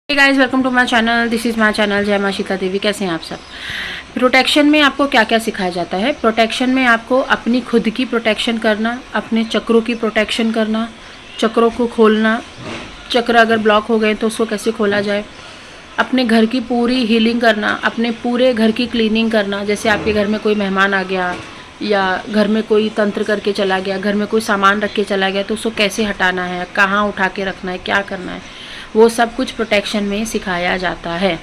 Hey guys, welcome to my channel. This is my channel जय मां सीता देवी। कैसे हैं आप सब। प्रोटेक्शन में आपको क्या क्या सिखाया जाता है। प्रोटेक्शन में आपको अपनी खुद की प्रोटेक्शन करना, अपने चक्रों की प्रोटेक्शन करना, चक्रों को खोलना, चक्र अगर ब्लॉक हो गए तो उसको कैसे खोला जाए, अपने घर की पूरी हीलिंग करना, अपने पूरे घर की क्लीनिंग करना। जैसे आपके घर में कोई मेहमान आ गया या घर में कोई तंत्र करके चला गया, घर में कोई सामान रख के चला गया तो उसको कैसे हटाना है, कहाँ उठा के रखना है, क्या करना है, वो सब कुछ प्रोटेक्शन में सिखाया जाता है।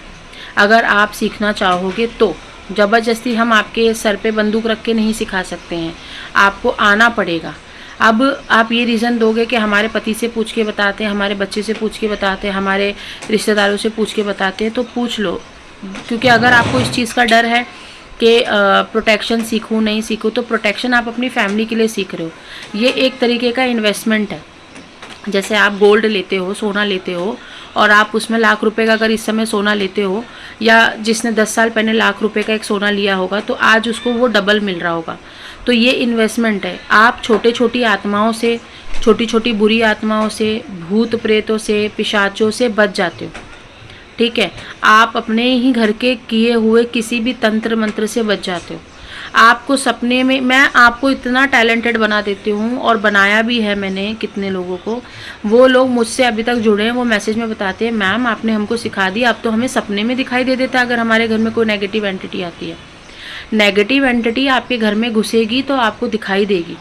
अगर आप सीखना चाहोगे तो ज़बरदस्ती हम आपके सर पे बंदूक रख के नहीं सिखा सकते हैं, आपको आना पड़ेगा। अब आप ये रीज़न दोगे कि हमारे पति से पूछ के बताते हैं, हमारे बच्चे से पूछ के बताते हैं, हमारे रिश्तेदारों से पूछ के बताते हैं, तो पूछ लो। क्योंकि अगर आपको इस चीज़ का डर है कि प्रोटेक्शन सीखूं नहीं सीखूं, तो प्रोटेक्शन आप अपनी फैमिली के लिए सीख रहे हो। ये एक तरीके का इन्वेस्टमेंट है। जैसे आप गोल्ड लेते हो, सोना लेते हो, और आप उसमें लाख रुपए का अगर इस समय सोना लेते हो, या जिसने 10 साल पहले लाख रुपए का एक सोना लिया होगा तो आज उसको वो डबल मिल रहा होगा। तो ये इन्वेस्टमेंट है। आप छोटी छोटी आत्माओं से, छोटी छोटी बुरी आत्माओं से, भूत प्रेतों से, पिशाचों से बच जाते हो। ठीक है, आप अपने ही घर के किए हुए किसी भी तंत्र मंत्र से बच जाते हो। आपको सपने में मैं आपको इतना टैलेंटेड बना देती हूँ, और बनाया भी है मैंने कितने लोगों को। वो लोग मुझसे अभी तक जुड़े हैं, वो मैसेज में बताते हैं मैम आपने हमको सिखा दिया, अब तो हमें सपने में दिखाई दे देता है अगर हमारे घर में कोई नेगेटिव एंटिटी आती है। नेगेटिव एंटिटी आपके घर में घुसेगी तो आपको दिखाई देगी,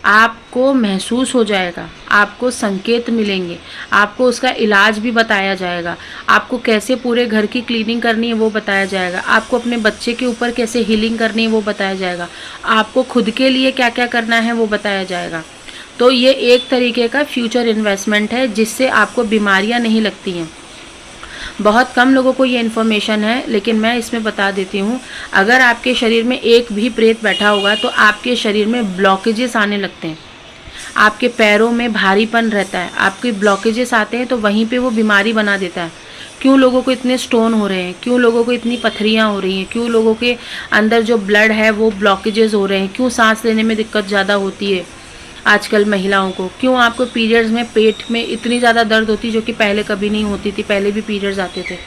आपको महसूस हो जाएगा, आपको संकेत मिलेंगे, आपको उसका इलाज भी बताया जाएगा, आपको कैसे पूरे घर की क्लीनिंग करनी है वो बताया जाएगा, आपको अपने बच्चे के ऊपर कैसे हीलिंग करनी है वो बताया जाएगा, आपको खुद के लिए क्या क्या करना है वो बताया जाएगा। तो ये एक तरीके का फ्यूचर इन्वेस्टमेंट है जिससे आपको बीमारियां नहीं लगती हैं। बहुत कम लोगों को ये इन्फॉर्मेशन है, लेकिन मैं इसमें बता देती हूँ। अगर आपके शरीर में एक भी प्रेत बैठा होगा तो आपके शरीर में ब्लॉकेजेस आने लगते हैं, आपके पैरों में भारीपन रहता है, आपके ब्लॉकेजेस आते हैं तो वहीं पे वो बीमारी बना देता है। क्यों लोगों को इतने स्टोन हो रहे हैं, क्यों लोगों को इतनी पथरियाँ हो रही हैं, क्यों लोगों के अंदर जो ब्लड है वो ब्लॉकेजेस हो रहे हैं, क्यों सांस लेने में दिक्कत ज़्यादा होती है आजकल महिलाओं को, क्यों आपको पीरियड्स में पेट में इतनी ज़्यादा दर्द होती है जो कि पहले कभी नहीं होती थी, पहले भी पीरियड्स आते थे।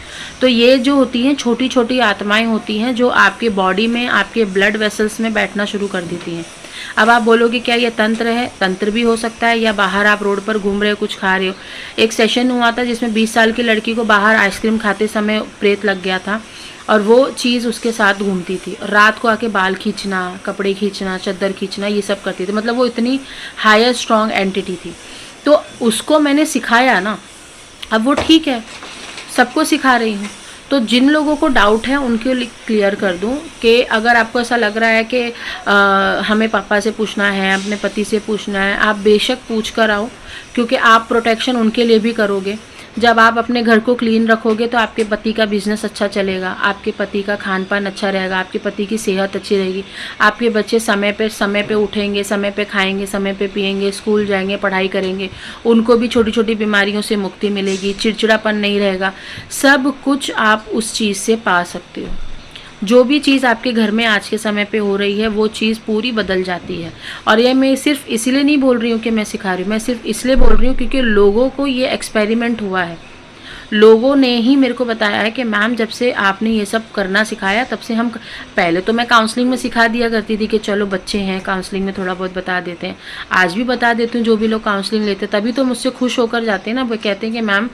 तो ये जो होती हैं छोटी छोटी आत्माएं होती हैं जो आपके बॉडी में, आपके ब्लड वेसल्स में बैठना शुरू कर देती हैं। अब आप बोलोगे क्या ये तंत्र है? तंत्र भी हो सकता है, या बाहर आप रोड पर घूम रहे हो, कुछ खा रहे हो। एक सेशन हुआ था जिसमें 20 साल की लड़की को बाहर आइसक्रीम खाते समय प्रेत लग गया था, और वो चीज़ उसके साथ घूमती थी। रात को आके बाल खींचना, कपड़े खींचना, चादर खींचना, ये सब करती थी। मतलब वो इतनी हायर स्ट्रॉन्ग एंटिटी थी। तो उसको मैंने सिखाया ना, अब वो ठीक है, सबको सिखा रही हूँ। तो जिन लोगों को डाउट है उनके लिए क्लियर कर दूं कि अगर आपको ऐसा लग रहा है कि हमें पापा से पूछना है, अपने पति से पूछना है, आप बेशक पूछ कर आओ, क्योंकि आप प्रोटेक्शन उनके लिए भी करोगे। जब आप अपने घर को क्लीन रखोगे तो आपके पति का बिजनेस अच्छा चलेगा, आपके पति का खान पान अच्छा रहेगा, आपके पति की सेहत अच्छी रहेगी, आपके बच्चे समय पे उठेंगे, समय पे खाएंगे, समय पे पिएंगे, स्कूल जाएंगे, पढ़ाई करेंगे, उनको भी छोटी छोटी बीमारियों से मुक्ति मिलेगी, चिड़चिड़ापन नहीं रहेगा। सब कुछ आप उस चीज़ से पा सकते हो। जो भी चीज़ आपके घर में आज के समय पे हो रही है वो चीज़ पूरी बदल जाती है। और ये मैं सिर्फ इसलिए नहीं बोल रही हूँ कि मैं सिखा रही हूँ, मैं सिर्फ इसलिए बोल रही हूँ क्योंकि लोगों को ये एक्सपेरिमेंट हुआ है। लोगों ने ही मेरे को बताया है कि मैम जब से आपने ये सब करना सिखाया तब से हम, पहले तो मैं काउंसलिंग में सिखा दिया करती थी कि चलो बच्चे हैं काउंसलिंग में थोड़ा बहुत बता देते हैं, आज भी बता देती हूँ। जो भी लोग काउंसलिंग लेते तभी तो मुझसे खुश होकर जाते हैं ना, वो कहते हैं कि मैम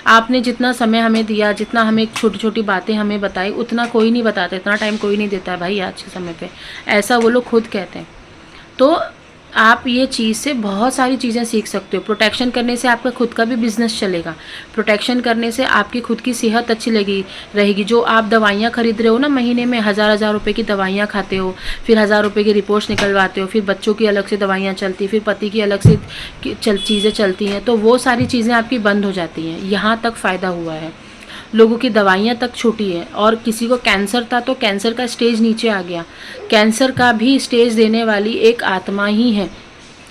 आपने जितना समय हमें दिया, जितना हमें छोटी छोटी बातें हमें बताई, उतना कोई नहीं बताता, इतना टाइम कोई नहीं देता है भाई आज के समय पे, ऐसा वो लोग खुद कहते हैं। तो आप ये चीज़ से बहुत सारी चीज़ें सीख सकते हो। प्रोटेक्शन करने से आपका खुद का भी बिजनेस चलेगा, प्रोटेक्शन करने से आपकी खुद की सेहत अच्छी रहेगी। जो आप दवाइयाँ खरीद रहे हो ना, महीने में हज़ार रुपए की दवाइयाँ खाते हो, फिर 1000 रुपए की रिपोर्ट्स निकलवाते हो, फिर बच्चों की अलग से दवाइयाँ चलती, फिर पति की अलग से चीज़ें चलती हैं, तो वो सारी चीज़ें आपकी बंद हो जाती हैं। यहाँ तक फ़ायदा हुआ है, लोगों की दवाइयाँ तक छूटी है। और किसी को कैंसर था तो कैंसर का स्टेज नीचे आ गया, कैंसर का भी स्टेज देने वाली एक आत्मा ही है,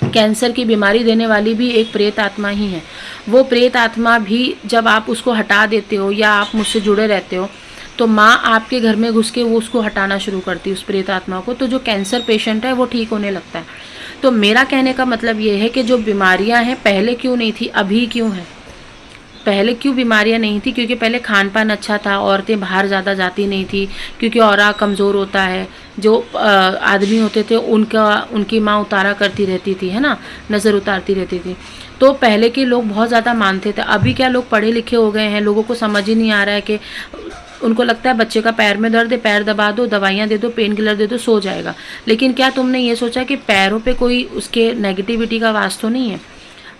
कैंसर की बीमारी देने वाली भी एक प्रेत आत्मा ही है। वो प्रेत आत्मा भी जब आप उसको हटा देते हो या आप मुझसे जुड़े रहते हो तो माँ आपके घर में घुस के वो उसको हटाना शुरू करती है, उस प्रेत आत्मा को। तो जो कैंसर पेशेंट है वो ठीक होने लगता है। तो मेरा कहने का मतलब ये है कि जो बीमारियाँ हैं पहले क्यों नहीं थी, अभी क्यों है। पहले क्यों बीमारियां नहीं थी? क्योंकि पहले खान पान अच्छा था, औरतें बाहर ज़्यादा जाती नहीं थी, क्योंकि ऑरा कमज़ोर होता है। जो आदमी होते थे उनकी माँ उतारा करती रहती थी, है ना, नज़र उतारती रहती थी। तो पहले के लोग बहुत ज़्यादा मानते थे। अभी क्या, लोग पढ़े लिखे हो गए हैं, लोगों को समझ ही नहीं आ रहा है कि उनको लगता है बच्चे का पैर में दर्द है, पैर दबा दो, दवाइयाँ दे दो, पेन किलर दे दो, सो जाएगा। लेकिन क्या तुमने ये सोचा कि पैरों पे कोई उसके नेगेटिविटी का वास तो नहीं है?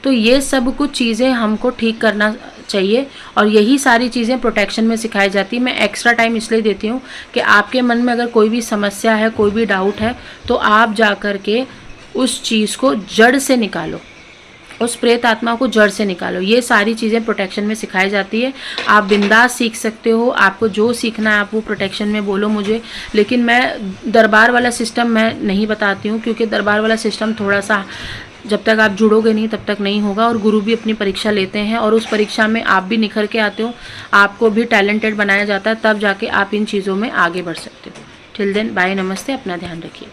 तो ये सब कुछ चीज़ें हमको ठीक करना चाहिए, और यही सारी चीज़ें प्रोटेक्शन में सिखाई जाती है। मैं एक्स्ट्रा टाइम इसलिए देती हूँ कि आपके मन में अगर कोई भी समस्या है, कोई भी डाउट है, तो आप जा कर के उस चीज़ को जड़ से निकालो, उस प्रेत आत्मा को जड़ से निकालो। ये सारी चीज़ें प्रोटेक्शन में सिखाई जाती है। आप बिंदास सीख सकते हो, आपको जो सीखना है आप वो प्रोटेक्शन में बोलो मुझे। लेकिन मैं दरबार वाला सिस्टम मैं नहीं बताती हूँ, क्योंकि दरबार वाला सिस्टम थोड़ा सा, जब तक आप जुड़ोगे नहीं तब तक नहीं होगा। और गुरु भी अपनी परीक्षा लेते हैं, और उस परीक्षा में आप भी निखर के आते हो, आपको भी टैलेंटेड बनाया जाता है, तब जाके आप इन चीज़ों में आगे बढ़ सकते हो। टिल देन, बाय, नमस्ते, अपना ध्यान रखिए।